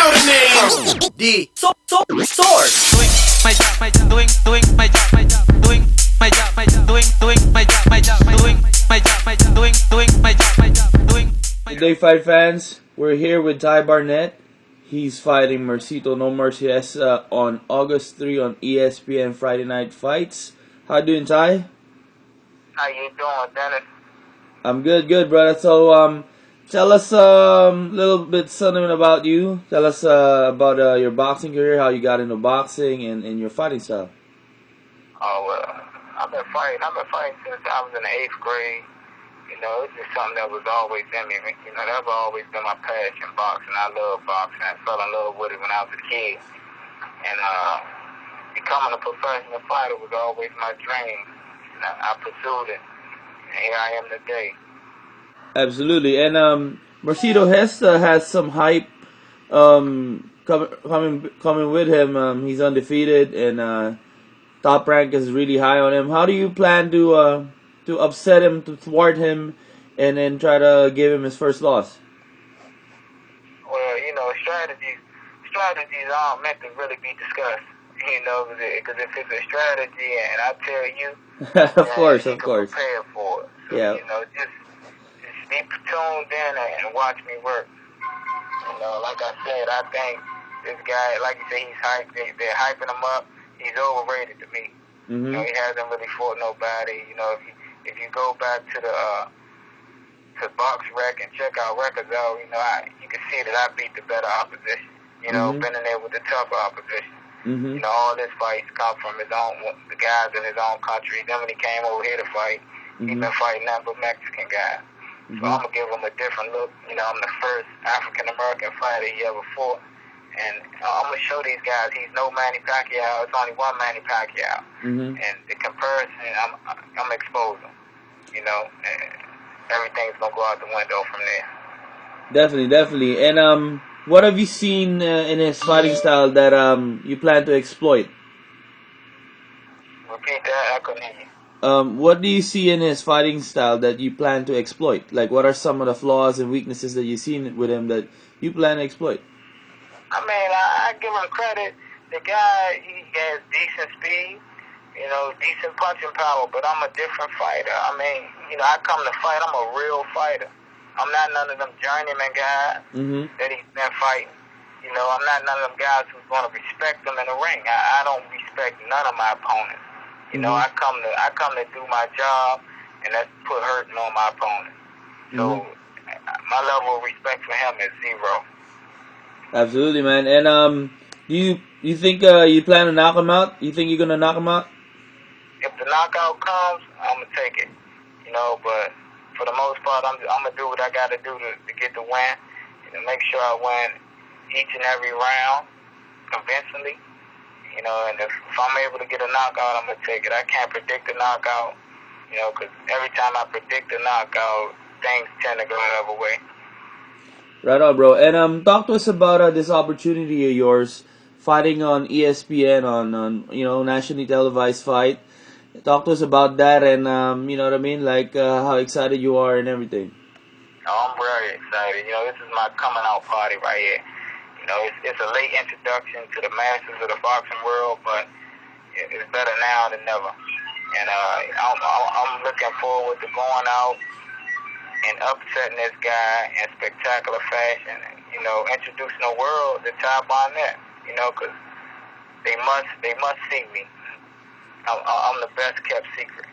know the name. dSource. Doing my job, doing my job, doing my job, doing my job, doing my job, doing my job, doing. Good day, fight fans. We're here with Barnett. He's fighting Mercito Gesta on August 3 on ESPN Friday Night Fights. How you doing, Ty? How you doing, Dennis? I'm good, brother. So, tell us a little bit something about you. Tell us about your boxing career, how you got into boxing, and your fighting style. Oh, well, I've been fighting since I was in the 8th grade. You know, it's just something that was always in me. You know, that's always been my passion, boxing. I love boxing. I fell in love with it when I was a kid. And becoming a professional fighter was always my dream. And I pursued it. And here I am today. Absolutely. And Mercito Gesta has some hype coming with him. He's undefeated, and top rank is really high on him. How do you plan to upset him, to thwart him, and then try to give him his first loss? Well, you know, strategies aren't meant to really be discussed. You know, because if it's a strategy and I tell you, of course. Prepare for it. So, yeah. You know, just be tuned in and watch me work. You know, like I said, I think this guy, like you say, he's hyped. They're hyping him up. He's overrated to me. Mm-hmm. You know, he hasn't really fought nobody. You know, if you go back to the to Box Rec and check our records out, you know, you can see that I beat the better opposition. You know, been in there with the tougher opposition. Mm-hmm. You know, all his fights come from the guys in his own country. Then when he came over here to fight, he's been fighting nothing but Mexican guys. So I'm going to give him a different look. You know, I'm the first African-American fighter he ever fought. And I'm going to show these guys he's no Manny Pacquiao. It's only one Manny Pacquiao. And the comparison, I'm exposing. You know, and everything's going to go out the window from there. Definitely. And what have you seen in his fighting style that you plan to exploit? Repeat that. I couldn't hear you. What do you see in his fighting style that you plan to exploit? Like, what are some of the flaws and weaknesses that you've seen with him that you plan to exploit? I mean, I give him credit. The guy, he has decent speed, you know, decent punching power, but I'm a different fighter. I mean, you know, I come to fight. I'm a real fighter. I'm not none of them journeyman guys that he's been fighting. You know, I'm not none of them guys who's going to respect him in the ring. I don't respect none of my opponents. You know, I come to do my job, and that's put hurting on my opponent. So my level of respect for him is zero. Absolutely, man. And you think you plan to knock him out? You think you're gonna knock him out? If the knockout comes, I'm gonna take it. You know, but for the most part, I'm gonna do what I got to do to get the win. You know, make sure I win each and every round convincingly. You know, and if I'm able to get a knockout, I'm going to take it. I can't predict a knockout, you know, because every time I predict a knockout, things tend to go the other way. Right on, bro. And talk to us about this opportunity of yours, fighting on ESPN, on you know, nationally televised fight. Talk to us about that and, you know what I mean, like how excited you are and everything. Oh, I'm very excited. You know, this is my coming out party right here. You know, it's a late introduction to the masses of the boxing world, but it's better now than never. And I'm looking forward to going out and upsetting this guy in spectacular fashion. You know, introducing the world to Barnett. You know, because they must see me. I'm the best kept secret.